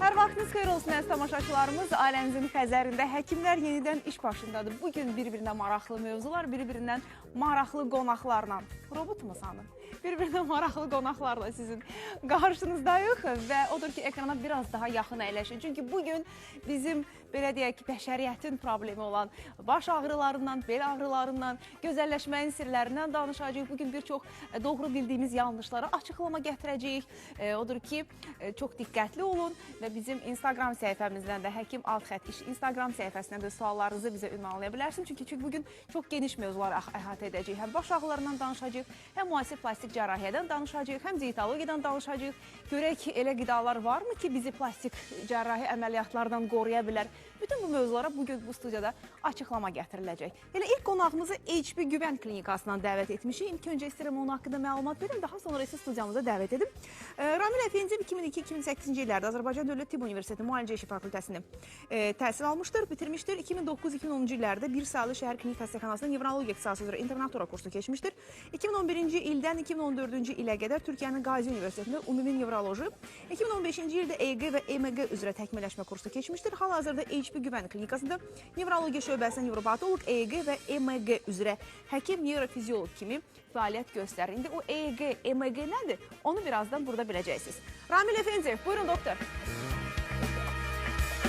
Hər vaxtınız xeyir olsun əziz tamaşaçılarımız. Ailəmizin xəzərində həkimlər yenidən iş başındadır. Bugün bir-birindən maraqlı mövzular, bir-birindən maraqlı qonaqlarla. Robotmuş hanım? Bir-birindən maraqlı qonaqlarla sizin qarşınızdayıq və odur ki, ekrana biraz daha yaxın əyləşin. Çünki bugün bizim, belə deyək ki, bəşəriyyətin problemi olan baş ağrılarından, bel ağrılarından, gözəlləşməyin sirlərindən danışacağıq. Bugün bir çox doğru bildiyimiz yanlışlara açıqlama gətirəcəyik. Odur ki, çox diqqətli olun və bizim Instagram səhifəmizdən də Həkim Altxət İş Instagram səhifəsindən də suallarınızı bizə ünvanlaya bilərsiniz. Çünki bugün çox geniş mövzular əhatə edəcəyik. Həm baş ağrılarından danışacağıq, həm müasir plastik cərrahiyyədən danışacağıq, həm dietologiyadan danışacağıq. Görək ki, elə qidalar varmı ki, bizi plastik cərrahi əməliyyatlardan qoruya bilər? Bütün bu mövzulara bugün bu studiyada açıqlama gətiriləcək. Elə ilk qonağımızı HB Güvən Klinikasından dəvət etmişik. İlk öncə istəyirəm onun haqqında məlumat verim, daha sonra isə studiyamıza dəvət edim. Ramil Əfendiyev 2002-2008-ci illərdə Azərbaycan Dövlət Tibb Universiteti Müalicə İşi Fakültəsini təhsil almışdır, bitirmişdir. 2009-2010-cu illərdə Bir Sayılı Şəhər Klinik Xəstəxanasında nevrologiya ixtisası üzrə internatura kursu keçmişdir. 2011-ci ildən 2014-cü ilə qədər Türkiyənin Qazi Universitetində ümumi nevroloji, 2015-ci ildə EG və MEG üzrə təkmilləşmə kursu keçmişdir. Hal-hazırda HB Güvən Klinikasında nevrologiya şöbəsində nevropatoloq, EG və MEG üzrə həkim, neyrofizioloq kimi fəaliyyət göstərir. İndi o EG, MEG nədir? Onu birazdan burada biləcəksiniz. Ramil Əfendiyev, buyurun doktor.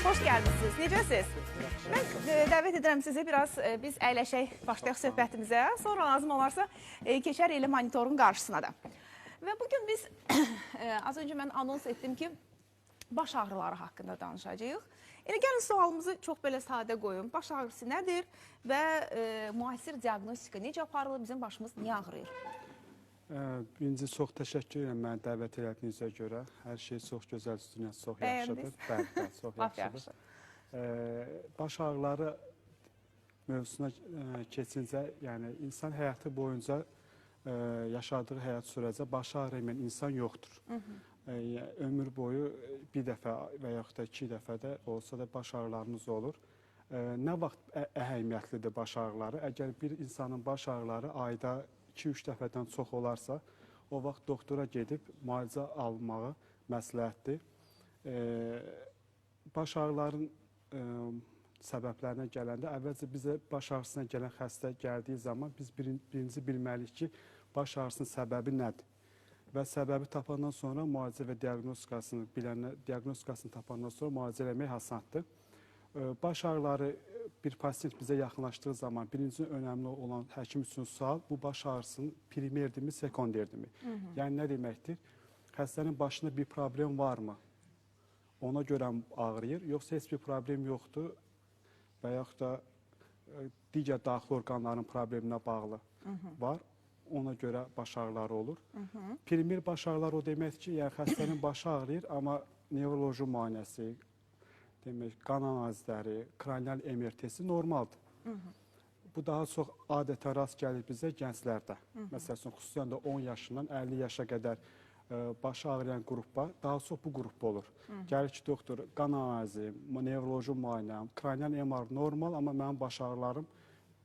Hoş gəldiniz. Necəsiz? Mən dəvət edirəm sizi biraz, biz əyləşək, başlayaq söhbətimizə. Sonra lazım olarsa keçər elə monitorun qarşısına da. Və bugün biz, az öncə mən anons etdim ki, baş ağrıları haqqında danışacağıq. Elə gəlin sualımızı çox belə sadə qoyun. Baş ağrısı nədir və müasir diaqnostika necə aparılır, bizim başımız niyə ağrıyır? Birinci, çox təşəkkür edirəm mənə dəvət elədiyinizə görə. Hər şey çox gözəl, üstünüz çox yaxşıdır. Bəli, çox yaxşıdır. Baş ağrıları mövzusuna keçincə, yəni insan həyatı boyunca yaşadığı həyat sürəcə baş ağrıyan insan yoxdur. Ömür boyu bir dəfə və yaxud da 2 dəfə də olsa da baş ağrılarımız olur. Nə vaxt əhəmiyyətlidir baş ağrıları? Əgər bir insanın baş ağrıları ayda 2-3 dəfədən çox olarsa, o vaxt doktora gedib müalicə almağı məsləhətdir. Baş ağrıların səbəblərinə gələndə, əvvəlcə bizə baş ağrısına gələn xəstə gəldiyi zaman biz birinci bilməliyik ki, baş ağrısının səbəbi nədir? Və səbəbi tapandan sonra müalicə və diaqnostikasını tapandan sonra müalicə eləmək asandır. Baş ağrıları bir pasient bizə yaxınlaşdığı zaman birinci önəmli olan həkim üçün sual, bu baş ağrısının primerdirmi, sekonderdirmi? Yəni nə deməkdir? Xəstənin başında bir problem varmı? Ona görə ağrıyır, yoxsa heç bir problem yoxdur və yaxud da digər daxili orqanların probleminə bağlı var. Ona görə baş ağrıları olur. Primer baş ağrıları o deməkdir ki, yəni xəstənin başı ağrıyır, amma nevroloji müayinəsi, demək, qan analizləri, kranial MRT-si normaldır. Bu daha çox adətən rast gəlir bizə gənclərdə. Məsələn, xüsusən də 10 yaşından 50 yaşa qədər başı ağrıyan qrupda daha çox bu qrupda olur. Gəlir ki, doktor, qan analizi, nevroloji müayinəm, kranial MR normal, amma mənim baş ağrılarım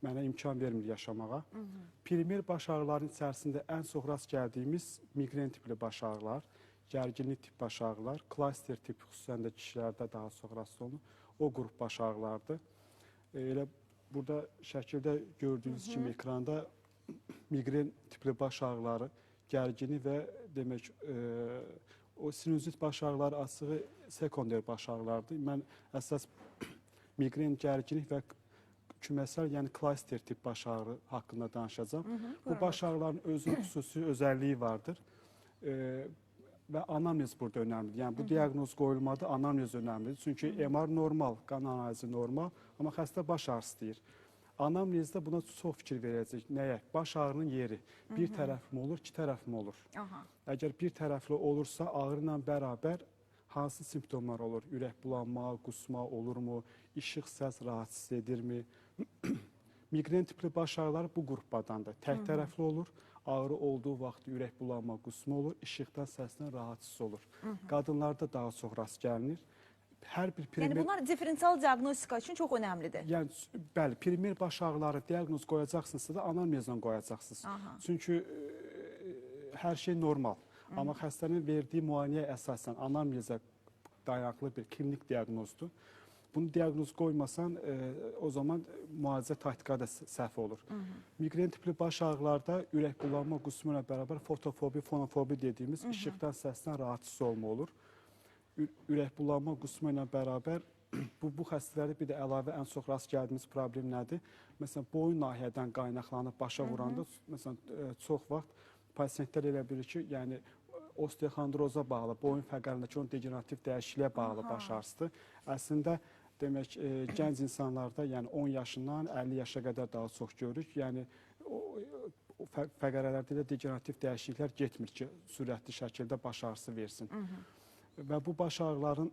mənə imkan vermir yaşamağa. Primer baş ağrıların içərisində ən çox rast gəldiyimiz miqren tipli baş ağrılar, gərginlik tip baş ağrılar, klaster tip xüsusən də kişilərdə daha çox rast olunur. O qrup baş ağrılardır. Elə burada şəkildə gördüyünüz kimi ekranda miqren tipli baş ağrıları, gərginlik və demək o sinüzit baş ağrıları açığı sekonder baş ağrılardır. Mən əsas miqren, gərginlik və küməsəl, yəni klaster tip baş ağrı haqqında danışacağım. Bu baş ağrıların özünün xüsusi özəlliyi vardır və anamnez burada önəmlidir. Yəni bu diaqnoz qoyulmada anamnez önəmlidir. Çünki MR normal, qan analizi normal, amma xəstə baş ağrısı deyir. Anamnezdə buna çox fikir verəcək. Nəyə? Baş ağrının yeri. Bir tərəfli olur, 2 tərəfli olur. Əgər bir tərəfli olursa, ağrı ilə bərabər hansı simptomlar olur? Ürək bulanma, qusma olurmu? İşıq, səs rahatsız edirmi? Miqren tipli baş ağrıları bu qrupdadandır. Tək tərəfli olur, ağrı olduğu vaxt ürək bulanma, qusma olur, işıqdan, səsdən rahatsız olur. Qadınlarda daha çox rast gəlinir. Yəni bunlar diferensial diaqnostika üçün çox önəmlidir. Yəni, bəli, primer baş ağrıları diaqnoz qoyacaqsınızsa da anamnezdən qoyacaqsınız. Çünki hər şey normal. Amma xəstənin verdiyi müayinəyə əsasən anamnezə dayanıqlı bir klinik diaqnozdur. Bunu diaqnoz qoymasan, o zaman müalicə taktika da səhv olur. Migren tipli baş ağrılarda ürək bulanma, qusma ilə bərabər fotofobi, fonofobi dediyimiz işıqdan, səsdən rahatsız olma olur. Ürək bulanma, qusma ilə bərabər bu xəstələrdə bir də əlavə ən çox rast gəldiyimiz problem nədir? Məsələn, boyun nahiyədən qaynaqlanıb başa vuranda, məsələn, çox vaxt pasientlər elə bilir ki, yəni osteoxondroza bağlı, boyun fəqərindəki onun degenerativ dəyişikliyə bağlı baş ağrısıdır. Əslində, demək, gənc insanlarda, yəni 10 yaşından 50 yaşa qədər daha çox görürük. Yəni, o fəqərələrdə də degenerativ dəyişikliklər getmir ki, sürətli şəkildə baş ağrısı versin. Və bu baş ağrıların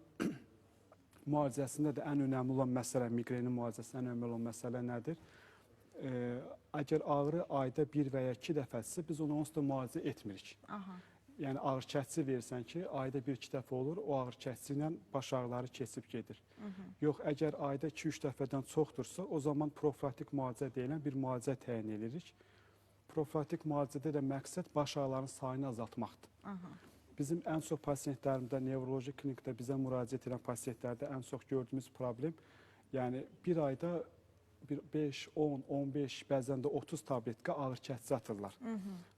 müalicəsində də ən önəmli olan məsələ, migrenin müalicəsində ən önəmli olan məsələ nədir? Əgər ağrı ayda 1 və ya 2 dəfədirsə, biz onu onsuz da müalicə etmirik. Yəni ağrı kəsici versən ki, ayda 1-2 dəfə olur, o ağrı kəsici ilə baş ağrıları keçib gedir. Yox, əgər ayda 2-3 dəfədən çoxdursa, o zaman profilaktik müalicə deyilən bir müalicə təyin edirik. Profilaktik müalicədə də məqsəd baş ağrılarının sayını azaltmaqdır. Bizim ən çox pasientlərimdə, nevroloji klinikdə bizə müraciət edən pasientlərdə ən çox gördüyümüz problem, yəni bir ayda 5, 10, 15, bəzən də 30 tabletka ağrı kəsici atırlar.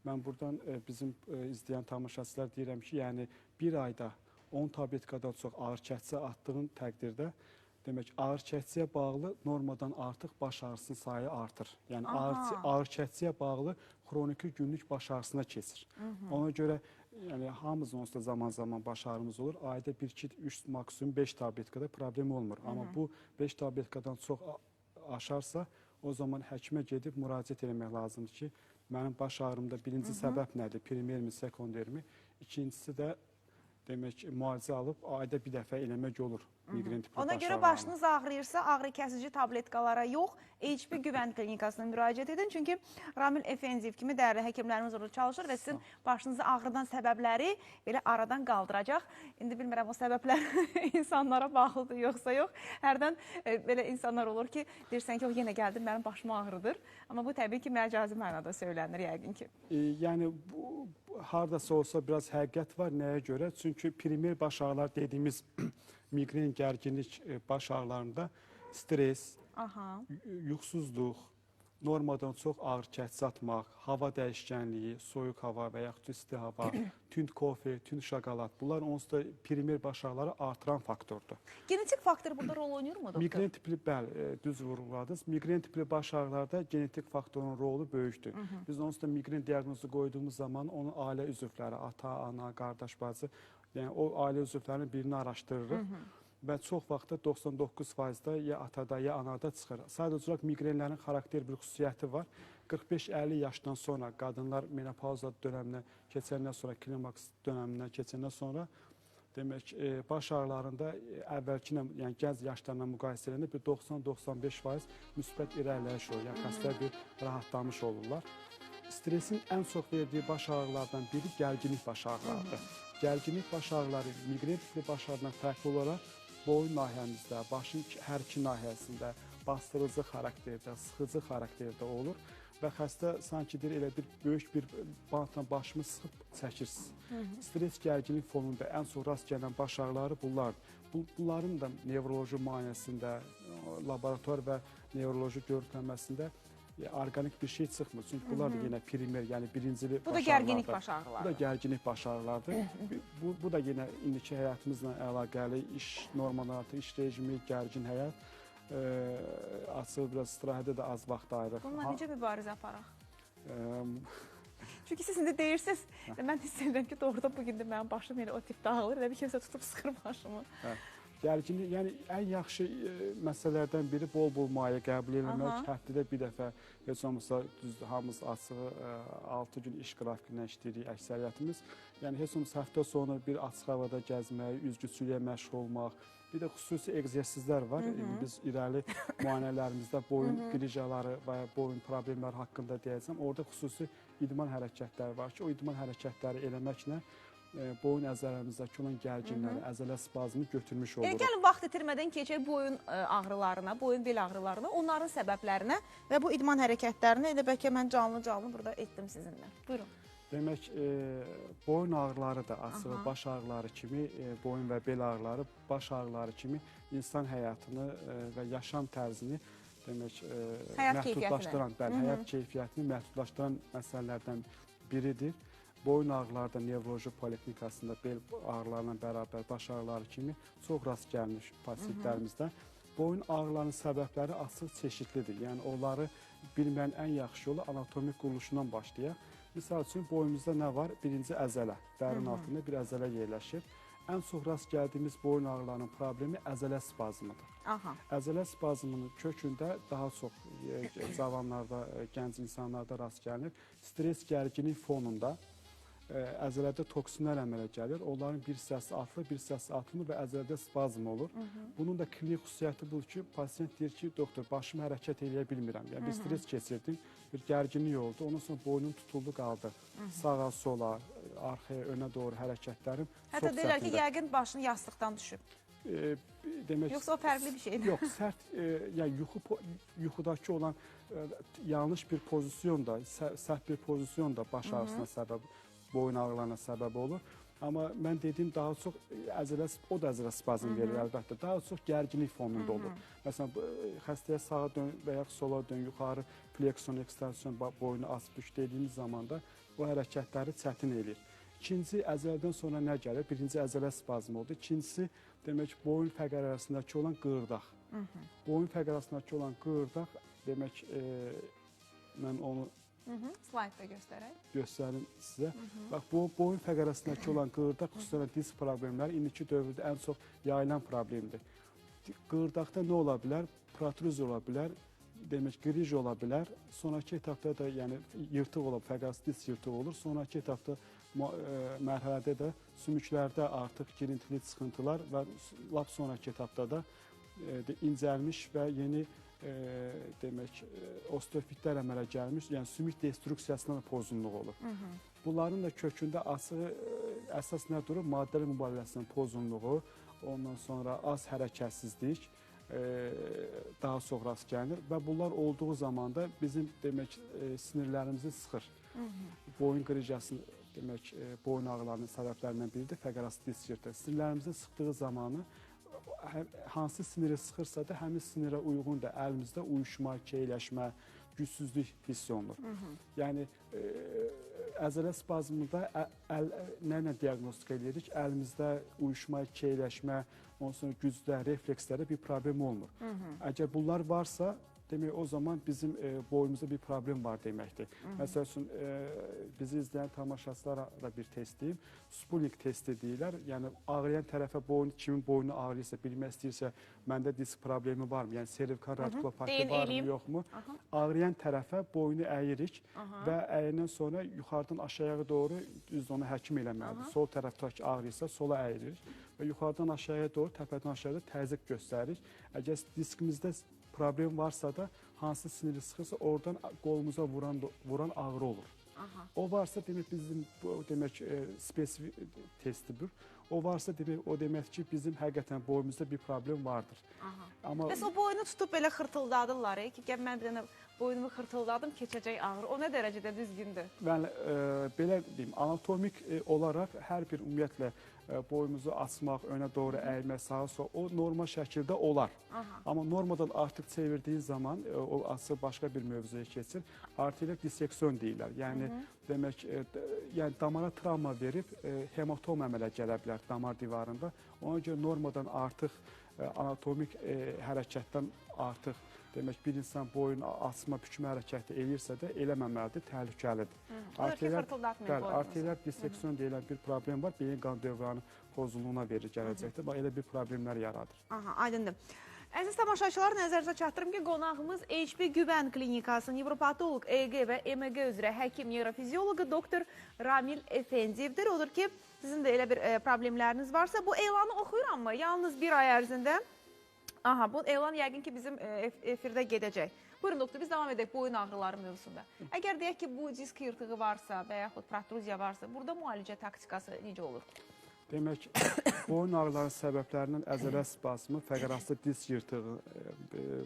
Mən buradan bizim izləyən tamaşaçılar deyirəm ki, yəni bir ayda 10 tabletkadan çox ağrı kəsici atdığın təqdirdə, demək, ağrı kəsiciyə bağlı normadan artıq baş ağrısının sayı artır. Yəni ağrı kəsiciyə bağlı xroniki günlük baş ağrısına keçir. Ona görə yəni hamımızın onsuz da zaman-zaman baş ağrımız olur. Ayda 1-2, 3, maksimum 5 tabletkada problem olmur. Amma bu 5 tabletkadan çox aşarsa, o zaman həkimə gedib müraciət etmək lazımdır ki, mənim baş ağrımda birinci səbəb nədir? Primermi, sekondermi? İkincisi də demək, müalicə alıb ayda bir dəfə eləmək olur. Ona görə başınız ağrıyırsa, ağrı kəsici tabletkalara yox, HP Güvənd klinikasına müraciət edin. Çünki Ramil Efendiyev kimi dəyərli həkimlərimiz orada çalışır və sizin başınızı ağrıdan səbəbləri belə aradan qaldıracaq. İndi bilmirəm, o səbəblər insanlara bağlıdır, yoxsa yox. Hərdən belə insanlar olur ki, deyirsən ki, o yenə gəldim, mənim başım ağrıdır. Amma bu təbii ki, məcazi mənada söylənir yəqin ki. Yəni, haradasa olsa biraz həqiqət var. Nəyə görə? Çünki primer baş ağrılar dediyimiz migren, gərginlik baş ağrılarında stres, yuxusuzluq, normadan çox ağrı kəsici atmaq, hava dəyişkənliyi, soyuq hava və yaxud isti hava, tünd kofe, tünd şokolad, bunlar onsuz da primer baş ağrıları artıran faktordur. Genetik faktor burada rol oynayır mı, doktor? Migren tipli, bəli, düz vurguladınız. Migren tipli baş ağrılarda genetik faktorun rolu böyükdür. Biz onsuz da migren diaqnozu qoyduğumuz zaman onun ailə üzvləri, ata, ana, qardaş, bacı, yəni o ailə üzvlərinin birini araşdırırıq. Və çox vaxtda 99%-da ya atada, ya anada çıxır. Sadəcə olaraq migrenlərin xarakter bir xüsusiyyəti var. 45-50 yaşdan sonra qadınlar menopauza dönəminə keçəndən sonra, klimaks dönəminə keçəndən sonra demək, baş ağrılarında əvvəlki ilə, yəni gənc yaşlarla müqayisə edəndə bir 90-95% müsbət irəliləyiş olur. Yəni xəstələr bir rahatlamış olurlar. Stresin ən çox verdiyi baş ağrılardan biri gərginlik baş ağrılarıdır. Gərginlik baş ağrıları migren tipli baş ağrılarından fərqli olaraq boyun nahiyəmizdə, başın hər iki nahiyəsində bastırıcı xarakterdə, sıxıcı xarakterdə olur və xəstə sanki deyir, elə bir böyük bir bantla başımı sıxıb çəkirsiniz. Stres gərginlik fonunda ən çox rast gələn baş ağrıları bunlardır. Bunların da nevroloji müayinəsində, laboratuvar və nevroloji görüntüləməsində orqanik bir şey çıxmır. Çünki bunlar da yenə primer, yəni birincili baş ağrılardır. Bu da gərginlik baş ağrılardır. Bu da gərginlik baş ağrılardır. Bu da yenə indiki həyatımızla əlaqəli iş normaları, iş rejimi, gərgin həyat. Açıq biraz istirahətə də az vaxt ayırıq. Bununla necə mübarizə aparaq? Çünki siz indi deyirsiniz, mən hiss edirəm ki, doğrudan bugün də mənim başım elə o tipdə ağrır, elə bir kimsə tutub sıxır başımı. Gərginlik, yəni ən yaxşı məsələlərdən biri bol-bol maye qəbul etmək, həftədə bir dəfə, heç olmasa düzdür, hamımız açığı 6 gün iş qrafikindən işləyirik əksəriyyətimiz. Yəni heç olmasa həftə sonu bir açıq havada gəzmək, üzgüçülüyə məşğul olmaq, bir də xüsusi egzersizlər var. Biz irəli müayinələrimizdə boyun qrijaları və boyun problemləri haqqında deyəcəm. Orada xüsusi idman hərəkətləri var ki, o idman hərəkətləri eləməklə boyun əzələmizdəki olan gərginləri, əzələ spazmını götürmüş oluruq. Gəlin, vaxt itirmədən keçək boyun ağrılarına, boyun bel ağrılarına, onların səbəblərinə və bu idman hərəkətlərini elə bəlkə mən canlı burada etdim sizinlə. Buyurun. Demək, boyun ağrıları da açığı, baş ağrıları kimi, boyun və bel ağrıları, baş ağrıları kimi insan həyatını və yaşam tərzini demək, məhdudlaşdıran, həyat keyfiyyətini məhdudlaşdıran məsələlərdən biridir. Boyun ağrıları da nevroloji poliklinikasında bel ağrılarla bərabər baş ağrıları kimi çox rast gəlmiş pasientlərimizdə. Boyun ağrılarının səbəbləri açıq çeşidlidir. Yəni, onları bilməyən ən yaxşı yolu anatomik quruluşundan başlayaq. Misal üçün, boyumuzda nə var? Birinci əzələ. Dərin altında bir əzələ yerləşir. Ən çox rast gəldiyimiz boyun ağrılarının problemi əzələ spazmıdır. Əzələ spazmının kökündə daha çox cavanlarda, gənc insanlarda rast gəlinir. Stres gərginlik fonunda əzələdə toksinlər əmələ gəlir. Onların bir hissəsi artır, bir hissəsi artımır və əzələdə spazm olur. Bunun da klinik xüsusiyyəti budur ki, pasiyent deyir ki, doktor, başımı hərəkət eləyə bilmirəm. Yəni, bir stres keçirdim, bir gərginlik oldu. Ondan sonra boynum tutuldu, qaldı. Sağa, sola, arxaya, önə doğru hərəkətlərim çox çətindir. Hətta deyirlər ki, yəqin başını yastıqdan düşüb. Yoxsa o fərqli bir şeydir. Yox, sərt, yuxudakı olan yanlış bir pozisyon da, sərt bir pozisyon da baş ağrısına səbəb, boyun ağrılarına səbəb olur. Amma mən dediyim daha çox o da əzələ spazm verir əlbəttə. Daha çox gərginlik fonunda olur. Məsələn, xəstəyə sağa dön və yaxud sola dön, yuxarı fleksion, ekstensiyon, boynu az büş dediyimiz zaman da bu hərəkətləri çətin eləyir. İkinci, əzələdən sonra nə gəlir? Birinci əzələ spazm oldu. İkincisi, demək, boyun fəqər arasındakı olan qığırdaq. Boyun fəqər arasındakı olan qığırdaq, demək, mən onu slaydda göstərim sizə. Bax, bu boyun fəqər arasındakı olan qığırdaq, xüsusən disk problemləri indiki dövrdə ən çox yayılan problemdir. Qığırdaqda nə ola bilər? Protruz ola bilər, demək, qrij ola bilər. Sonraki etapda da, yəni, yırtıq olub, fəqər arası disk yırtıq olur. Sonraki etapda mərhələdə də sümüklərdə artıq girintili çıxıntılar və lap sonraki etapda da incəlmiş və yeni demək, osteofitlər əmələ gəlmiş, yəni sümük destruksiyasından da pozğunluq olur. Bunların da kökündə əsas nə durur? Maddəli mübadiləsinin pozğunluğu, ondan sonra az hərəkətsizlik daha çox rast gəlinir və bunlar olduğu zaman da bizim demək, sinirlərimizi sıxır. Boyun qrijasının, demək, boyun ağrılarının səbəblərindən biridir, fəqər arası disk yırtıq. Sinirlərimizin sıxdığı zamanı hansı siniri sıxırsa da həmin sinirə uyğun da əlimizdə uyuşma, keyləşmə, gücsüzlük hiss olunur. Yəni, əzələ spazmında nə ilə diaqnostika edirik? Əlimizdə uyuşma, keyləşmə, ondan sonra gücdə, reflekslərdə bir problem olmur. Əgər bunlar varsa, demək, o zaman bizim boyumuzda bir problem var deməkdir. Məsəl üçün, bizi izləyən tamaşaçılara da bir test deyim. Sputnik testi deyirlər. Yəni, ağrıyan tərəfə kimin boynu ağrıyırsa, bilmək istəyirsə, məndə disk problemi varmı? Yəni, servikal radikulopatiya varmı, yoxmu? Ağrıyan tərəfə boynu əyirik və əyirdən sonra yuxarıdan aşağıya doğru düz onu həkim eləməlidir. Sol tərəfdəki ağrıyırsa, sola əyirik və yuxarıdan aşağıya doğru, təpədən aşağıya təzyiq göstəririk. Əgər diskimizdə problem varsa da, hansı siniri sıxırsa, oradan qolumuza vuran ağrı olur. O varsa, demək, bizim, demək, spesifik testidir. O varsa, demək, o demək ki, bizim həqiqətən boyumuzda bir problem vardır. Bəs o boynu tutub belə xırtıldadırlar, ki, gəl mən bir dənə boynumu xırtıldadım, keçəcək ağrı. O nə dərəcədə düzgündür? Bəli, belə deyim, anatomik olaraq hər bir ümumiyyətlə boyumuzu açmaq, önə doğru əymək, sağa sola, o normal şəkildə olar. Amma normadan artıq çevirdiyi zaman, o açıq başqa bir mövzuya keçir, arterial disseksion deyirlər. Yəni, demək, damara travma verib, hematom əmələ gələ bilər damar divarında. Ona görə normadan artıq anatomik hərəkətdən artıq, demək, bir insan boyun açma, bükmə hərəkəti eləyirsə də eləməməlidir, təhlükəlidir. Arterial disseksion deyilən bir problem var, beyin qan dövranı pozulluğuna verir gələcəkdə. Elə bir problemlər yaradır. Aydındır. Əziz tamaşaçılar, nəzərinizə çatdırım ki, qonağımız HP Güvən Klinikası nevropatoloq, EEG və EMG üzrə həkim nevrofizioloqu doktor Ramil Efendiyevdir. Odur ki, sizin də elə bir problemləriniz varsa, bu elanı oxuyuram mı? Yalnız bir ay ərzində. Bu elan yəqin ki, bizim efirdə gedəcək. Buyurun, doktor, biz davam edək boyun ağrıları mövzusunda. Əgər deyək ki, bu disk yırtığı varsa və yaxud protruziya varsa, burada müalicə taktikası necə olur? Demək, boyun ağrılarının səbəblərindən əzələ spazmı, fəqərası disk yırtığı,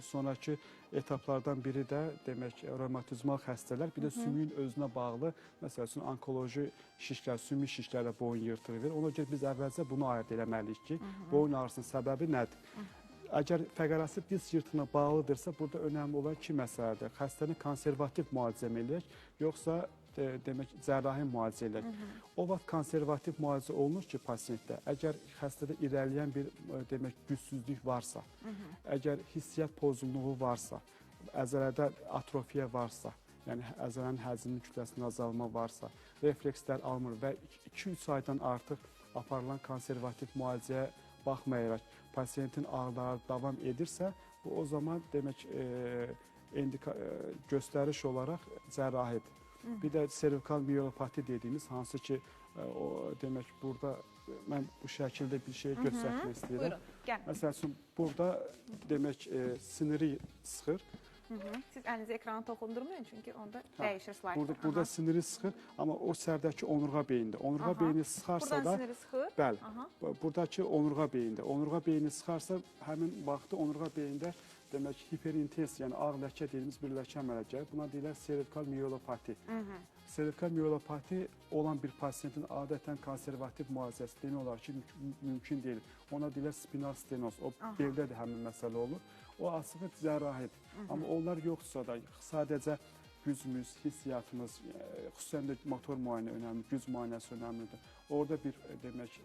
sonrakı etaplardan biri də demək revmatizmal xəstələr, bir də sümüyün özünə bağlı, məsəl üçün onkoloji şişlər, sümük şişlərlə boyun yırtığı verir. Ona görə biz əvvəlcə bunu ayırd eləməliyik ki, boyun ağrısının səbəbi nədir? Əgər fəqərası disk yırtığına bağlıdırsa, burada önəmli olan iki məsələdir. Xəstəni konservativ müalicə eləyək, yoxsa demək cərrahi müalicə eləyək. O vaxt konservativ müalicə olunur ki, pasientdə, əgər xəstədə irəliləyən bir demək gücsüzlük varsa, əgər hissiyyat pozğunluğu varsa, əzələdə atrofiya varsa, yəni əzələnin həcminin kütləsində azalma varsa, reflekslər almır və 2-3 aydan artıq aparılan konservativ müalicəyə baxmayaraq pasiyentin ağrıları davam edirsə, bu o zaman demək göstəriş olaraq cərrahidir. Bir də servikal miyelopati dediyimiz, hansı ki, demək burada mən bu şəkildə bir şey göstərmək istəyirəm. Buyurun, gəlin. Məsəl üçün, burada demək siniri sıxır. Siz əlinizi ekrana toxundurmayın, çünki onda dəyişir slayd. Burada siniri sıxır, amma o sərdəki onurğa beyində. Onurğa beyni sıxarsa da... Buradan siniri sıxır? Bəli, buradakı onurğa beyində. Onurğa beyni sıxarsa, həmin vaxtda onurğa beyində demək hiperintensiv, yəni ağ ləkə dediyimiz bir ləkə əmələ gəlir. Buna deyilər servikal miyelopati. Servikal miyelopati olan bir pasiyentin adətən konservativ müalicəsi demək olar ki, mümkün deyil. Ona deyilər spinal stenoz. O beldə də həmin məsələ olur. O aslında cərrahidir. Amma onlar yoxdursa da sadəcə gücümüz, hissiyatımız, xüsusən də motor müayinə önəmli, güc müayinəsi önəmlidir. Orada bir demək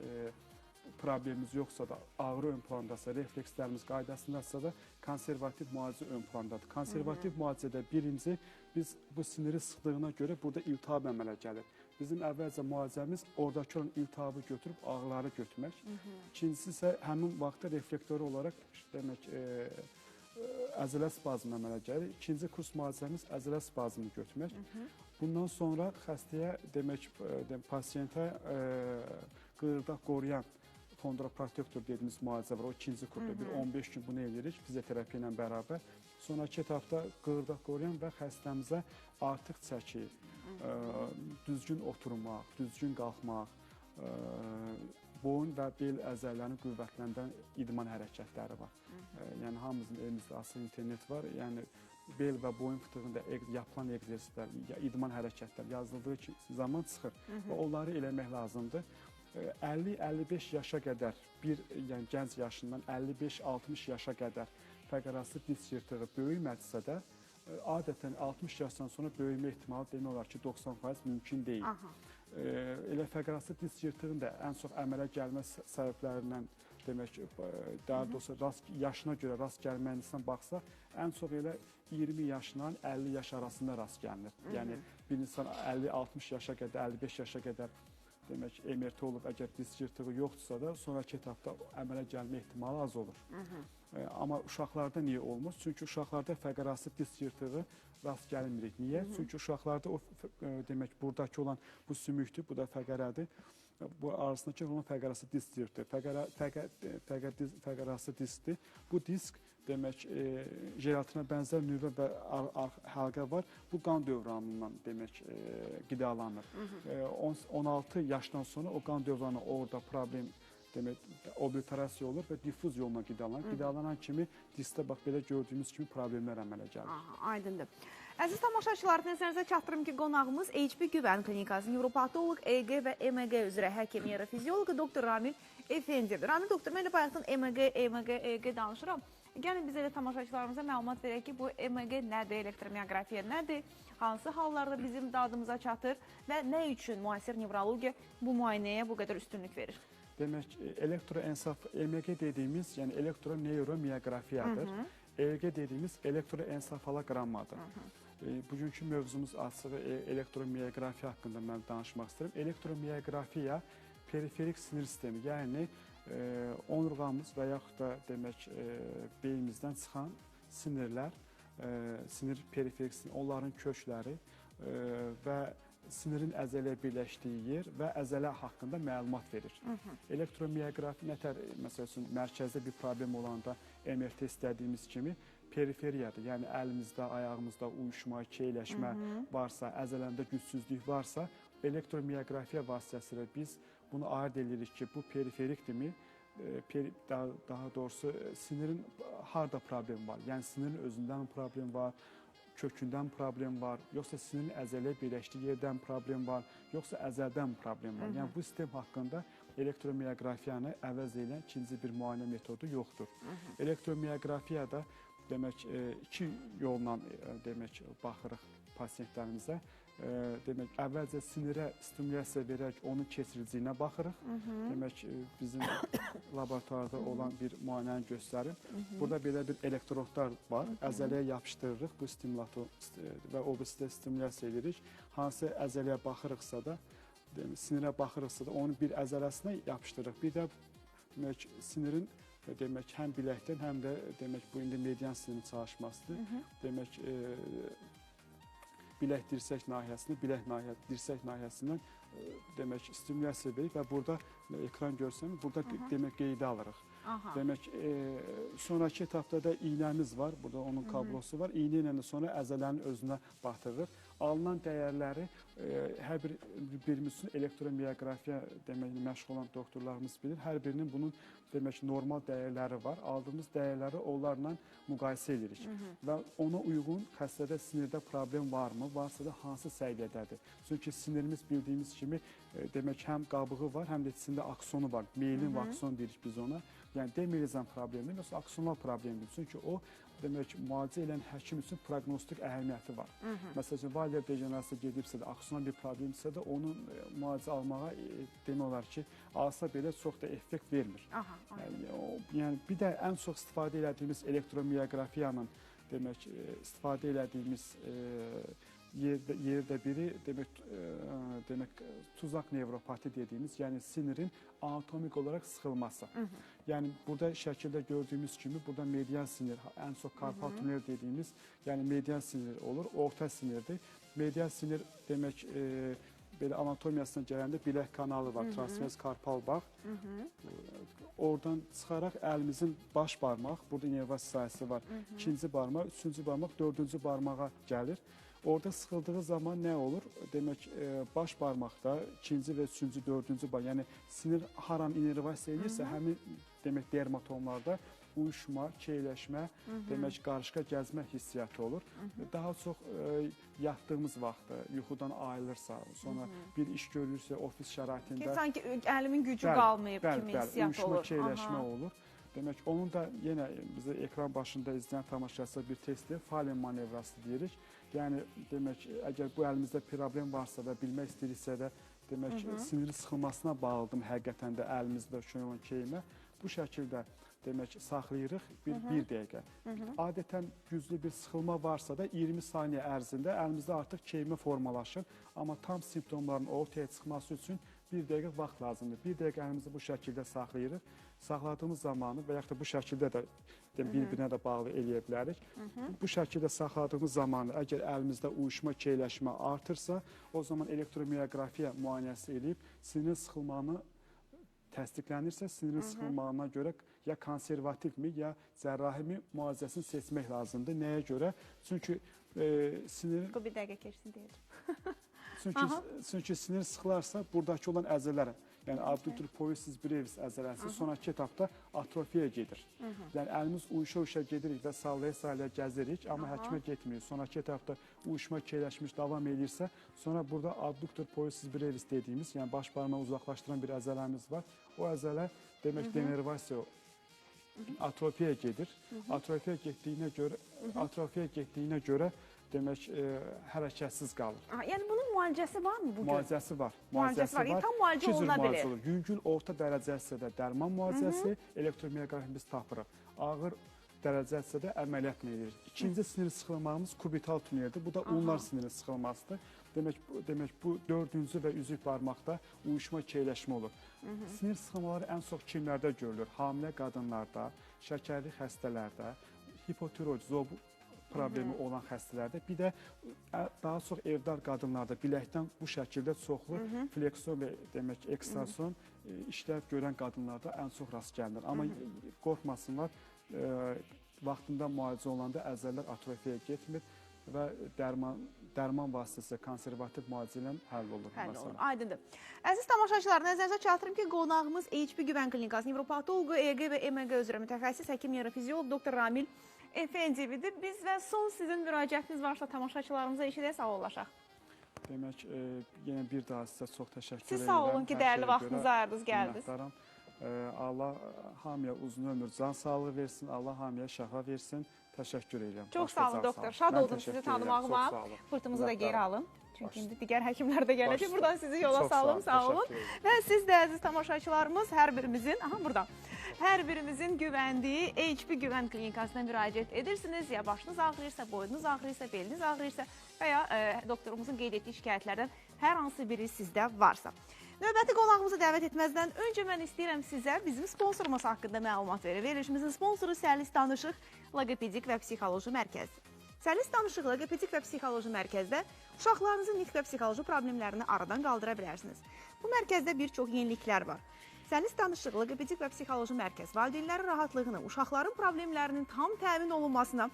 problemimiz yoxsa da, ağrı ön plandasa, reflekslərimiz qaydasındasa da konservativ müalicə ön plandadır. Konservativ müalicədə birinci, biz bu siniri sıxdığına görə burada iltihab əmələ gəlir. Bizim əvvəlcə müalicəmiz oradakı olan iltihabı götürüb ağrıları götürmək. İkincisi isə həmin vaxtda reflektor olaraq demək əzələ spazmı əmələ gəlir. İkinci kurs müalicəmiz əzələ spazmını götürmək. Bundan sonra xəstəyə demək pasiyentə qığırdaq qoruyan kondroprotektor dediyimiz müalicə var, o ikinci kurda, bir 15 gün bunu edirik fizioterapiya ilə bərabər. Sonraki etapda qığırdaq qoruyan və xəstəmizə artıq çəki, düzgün oturmaq, düzgün qalxmaq, boyun və bel əzələrini qüvvətləndirən idman hərəkətləri var. Yəni hamımızın elimizdə asılı internet var, yəni bel və boyun fıtığında yapılan egzersizlər, idman hərəkətlər yazıldığı zaman çıxır və onları eləmək lazımdır. 50-55 yaşa qədər, yəni gənc yaşından 55-60 yaşa qədər fəqərası disk yırtığı böyümədisə də, adətən 60 yaşdan sonra böyümə ehtimalı demək olar ki, 90% mümkün deyil. Elə fəqərası disk yırtığının da ən çox əmələ gəlmə səbəblərindən demək, daha doğrusu yaşına görə rast gəlməyinizdən baxsaq, ən çox elə 20 yaşından 50 yaş arasında rast gəlinir. Yəni, bir insan 50-60 yaşa qədər, 55 yaşa qədər demək, MRT olub, əgər disk yırtığı yoxdursa da, sonraki etapda əmələ gəlmə ehtimalı az olur. Amma uşaqlarda niyə olmur? Çünki uşaqlarda fəqərası disk yırtığı rast gəlinmirik. Niyə? Çünki uşaqlarda o, demək, buradakı olan bu sümükdür, bu da fəqərədir. Bu arasındakı olan fəqərası disk yırtığı. Fəqərası diskdir. Bu disk, demək, jelatina bənzər nüvə və həlqə var. Bu qan dövranından, demək, qidalanır. 16 yaşdan sonra o qan dövranı orada problem, demək, obliterasiya olur və diffuz yolla qidalanır. Qidalanan kimi diskdə bax, belə gördüyümüz kimi problemlər əmələ gəlir. Aydındır. Əziz tamaşaçılar, nəzərinizə çatdırım ki, qonağımız HP Güvən Klinikası nevropatoloq, EG və EMG üzrə həkim neyrofizioloqu doktor Ramil Efendiyev. Ramil doktor, mən də bayaqdan EMG, EG danışıram. Gəlin biz elə tamaşaçılarımıza məlumat verək ki, bu EMG nədir, elektromiyografiya nədir, hansı hallarda bizim dadımıza çatır və nə üçün müasir nevrologiya bu müayinəyə bu qədər üstünlük verir? Demək, EMG dediyimiz, yəni elektroneyromiyografiyadır. EEG dediyimiz elektroensefalogrammadır. Bugünkü mövzumuz açığı elektromiyografiya haqqında mən danışmaq istəyirəm. Elektromiyografiya periferik sinir sistemi, yəni onurğamız və yaxud da demək beynimizdən çıxan sinirlər, sinir periferik sinir, onların kökləri və sinirin əzələyə birləşdiyi yer və əzələ haqqında məlumat verir. Elektromiyografi nətər, məsəl üçün, mərkəzdə bir problem olanda MRT istədiyimiz kimi periferiyadır. Yəni, əlimizdə, ayağımızda uyuşma, keyləşmə varsa, əzələndə gücsüzlük varsa, elektromiyografiya vasitəsilə biz bunu ayırt edirik ki, bu periferikdirmi? Daha doğrusu sinirin harda problem var? Yəni sinirin özündən problem var, kökündən problem var, yoxsa sinirin əzələ birləşdiyi yerdən problem var, yoxsa əzəldən problem var? Yəni bu sistem haqqında elektromioqrafiyanı əvəz edən ikinci bir müayinə metodu yoxdur. Elektromioqrafiyada demək iki yolla demək baxırıq pasientlərimizə. Demək əvvəlcə sinirə stimulyasiya verərək onun keçiriciliyinə baxırıq. Demək bizim laboratoriyada olan bir müayinəni göstərim. Burada belə bir elektrodlar var. Əzələyə yapışdırırıq bu stimulatoru və o birisidə stimulyasiya edirik. Hansı əzələyə baxırıqsa da, sinirə baxırıqsa da onun bir əzələsinə yapışdırırıq. Bir də demək sinirin demək həm biləkdən, həm də demək bu indi median sinirin çalışmasıdır. Demək bilək dirsək nahiyəsini, dirsək nahiyəsindən demək stimulyasiya verib və burada ekran görsəm, burada demək qeydə alırıq. Demək sonrakı etapda da iynəmiz var, burada onun kablosu var. İynə ilə də sonra əzələnin özünə batırırıq. Alınan dəyərləri hər birimiz üçün elektromioqrafiya demək məşğul olan doktorlarımız bilir. Hər birinin bunun demək normal dəyərləri var. Aldığımız dəyərləri onlarla müqayisə edirik və ona uyğun xəstədə sinirdə problem varmı, varsa da hansı səviyyədədir? Çünki sinirimiz bildiyimiz kimi demək həm qabığı var, həm də içində aksonu var. Miyelin və akson deyirik biz ona. Yəni demiyelizm problemi yoxsa aksonal problemdir. Çünki o demək müalicə edən həkim üçün proqnostik əhəmiyyəti var. Məsələn, valya dejenerasiya gedibsə də, aksonal bir problemdirsə də onun müalicə almağa demək olar ki, alsa belə çox da effekt vermir. Yəni bir də ən çox istifadə etdiyimiz elektromioqrafiyanın demək istifadə etdiyimiz yerdə biri demək tuzaq nevropati dediyimiz, yəni sinirin anatomik olaraq sıxılması. Yəni burada şəkildə gördüyümüz kimi burada median sinir, ən çox karpal tunel dediyimiz, yəni median sinir olur, orta sinirdir. Median sinir demək belə anatomiyasına gələndə bilək kanalı var, transvers karpal bağ. Oradan çıxaraq əlimizin baş barmaq, burada inervasiya sahəsi var, ikinci barmaq, üçüncü barmaq, dördüncü barmağa gəlir. Orada sıxıldığı zaman nə olur? Demək, baş barmaqda ikinci və üçüncü, dördüncü barmaq, yəni sinir haram inervasiya edirsə, həmin demək dermatomlarda uyuşma, keyləşmə, demək qarışqa gəzmə hissiyatı olur. Daha çox yatdığımız vaxtda, yuxudan ayılırsa, sonra bir iş görülürsə, ofis şəraitində... Sanki əlimin gücü qalmayıb kimi hissiyat olur. Uyuşma, keyləşmə olur. Demək, onun da yenə bizə ekran başında izləyən tamaşaçılar bir testdir, Fallen manevrası deyirik. Yəni, demək, əgər bu əlimizdə problem varsa və bilmək istəyiriksə də, demək, sinirin sıxılmasına bağlıdır həqiqətən də əlimizdə şöyle keymə. Bu şəkildə, demək, saxlayırıq bir dəqiqə. Adətən güclü bir sıxılma varsa da 20 saniyə ərzində əlimizdə artıq keymə formalaşır. Amma tam simptomların ortaya çıxması üçün bir dəqiqə vaxt lazımdır. Bir dəqiqə əlimizi bu şəkildə saxlayırıq. Saxladığımız zamanı və yaxud da bu şəkildə də bir-birinə də bağlı eləyə bilərik. Bu şəkildə saxladığımız zamanı əgər əlimizdə uyuşma, keyləşmə artırsa, o zaman elektromioqrafiya müayinəsi eləyib sinirin sıxılmanı təsdiqlənirsə, sinirin sıxılmağına görə ya konservativmi, ya cərrahimi müalicəsini seçmək lazımdır. Nəyə görə? Çünki sinirin... Bir dəqiqə keçsin deyəcəm. Çünki sinir sıxılarsa, buradakı olan əzələr, yəni abductor pollicis brevis əzələsi sonraki etapda atrofiyaya gedir. Yəni əlimiz uyuşa-uyuşa gedirik və sallaya-sallaya gəzirik, amma həkimə getmirik. Sonraki etapda uyuşma, keyləşmiş davam edirsə, sonra burada abductor pollicis brevis dediyimiz, yəni baş barmağı uzaqlaşdıran bir əzələmiz var. O əzələ demək denervasiya, atrofiyaya gedir. Atrofiyaya getdiyinə görə demək, hərəkətsiz qalır. Yəni bunun müalicəsi varmı bugün? Müalicəsi var. Müalicəsi var. Tam müalicə oluna bilir. Yüngül, orta dərəcəsi də dərman müalicəsi, elektromioqrafi biz tapırıq. Ağır dərəcəsi də əməliyyatla edirik. İkinci sinir sıxılmağımız kubital tuneldir. Bu da ulnar sinirin sıxılmasıdır. Demək, bu dördüncü və üzük barmaqda uyuşma, keyləşmə olur. Sinir sıxılmaları ən çox kimlərdə görülür? Hamilə qadınlarda, şəkərli xəstələrdə, hipotiroid, zobu problemi olan xəstələrdə, bir də daha çox evdar qadınlarda biləkdən bu şəkildə çoxlu fleksion və demək ekstrason işləv görən qadınlarda ən çox rast gəlinir. Amma qorxmasınlar, vaxtında müalicə olanda əzələlər atrofiyaya getmir. və dərman vasitəsilə konservativ müalicə ilə həll olur. Həll olur, aydındır. Əziz tamaşaçılar, nəzərinizə çatdırım ki, qonağımız HP Güvən Klinikası nevropatoloqu, EQ və EMQ üzrə mütəxəssis həkim neyrofizioloq doktor Ramil Efendiyevidir. Biz və son sizin müraciətiniz varsa tamaşaçılarımıza eşidək, sağollaşaq. Demək, yenə bir daha sizə çox təşəkkür edirəm. Siz sağ olun ki, dəyərli vaxtınızı ayırdınız, gəldiniz. Allah hamıya uzun ömür, can sağlığı versin, Allah hamıya şəfa versin. Təşəkkür edirəm. Çox sağ olun doktor. Şad oldum sizi tanımağıma. Pırtımızı da geri alın. Çünki indi digər həkimlər də gələcək. Buradan sizi yola salım, sağ olun. Və siz də əziz tamaşaçılarımız hər birimizin güvəndiyi HP Güvən Klinikasına müraciət edirsiniz. Ya başınız ağrıyırsa, boynunuz ağrıyırsa, beliniz ağrıyırsa və ya doktorumuzun qeyd etdiyi şikayətlərdən hər hansı biri sizdə varsa. Növbəti qonağımızı dəvət etməzdən öncə mən istəyirəm sizə bizim sponsorumuz haqqında məlumat verir. Verilişimizin sponsoru Səlis Danışıq Loqopedik və Psixoloji Mərkəzi. Səlis Danışıq Loqopedik və Psixoloji Mərkəzdə uşaqlarınızın nitq və psixoloji problemlərini aradan qaldıra bilərsiniz. Bu mərkəzdə bir çox yeniliklər var. Səlis Danışıq Loqopedik və Psixoloji Mərkəz valideynlərin rahatlığını, uşaqların problemlərinin tam təmin olunmasına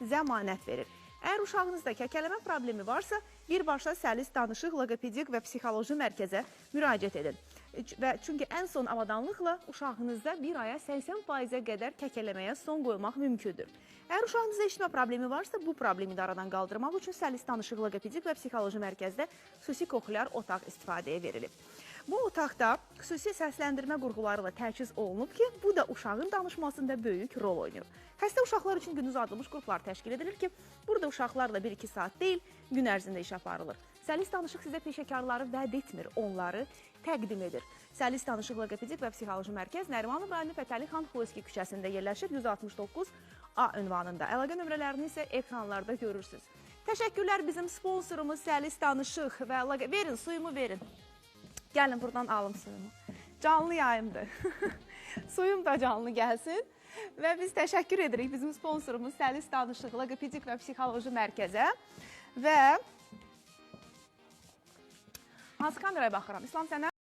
zəmanət verir. Əgər uşağınızda kəkələmə problemi varsa, birbaşa Səlis Danışıq Loqopedik və Psixoloji Mərkəzə müraciət edin. Çünki ən son avadanlıqla uşağınızda bir aya 80%-ə qədər kəkələməyə son qoymaq mümkündür. Əgər uşağınızda eşitmə problemi varsa, bu problemi də aradan qaldırmaq üçün Səlis Danışıq Loqopedik və Psixoloji Mərkəzdə xüsusi koxulyar otaq istifadəyə verilir. Bu otaqda xüsusi səsləndirmə qurğuları ilə təchiz olunub ki, bu da uşağın danışmasında böyük rol oynayır. Xəstə uşaqlar üçün gündüz adılmış qruplar təşkil edilir ki, burada uşaqlarla 1-2 saat deyil, gün ərzində iş aparılır. Səlis Danışıq sizə peşəkarları vəd etmir, onları təqdim edir. Səlis Danışıq Loqopedik və Psixoloji Mərkəz Nərimanov rayonu Fətəli xan Xoyski küçəsində yerləşir, 169A ünvanında. Əlaqə nömrələrini isə ekranlarda görürsünüz. Təşəkkürlər bizim sponsorumuz Səlis Danışıq və verin, suyumu verin. Gəlin buradan alım suyumu. Canlı yayımdır. Suyum da canlı gəlsin. Və biz təşəkkür edirik bizim sponsorumuz Səlis Danışıq Loqopedik və Psixoloji Mərkəzə. Və hansı kameraya baxıram? İslam sənə?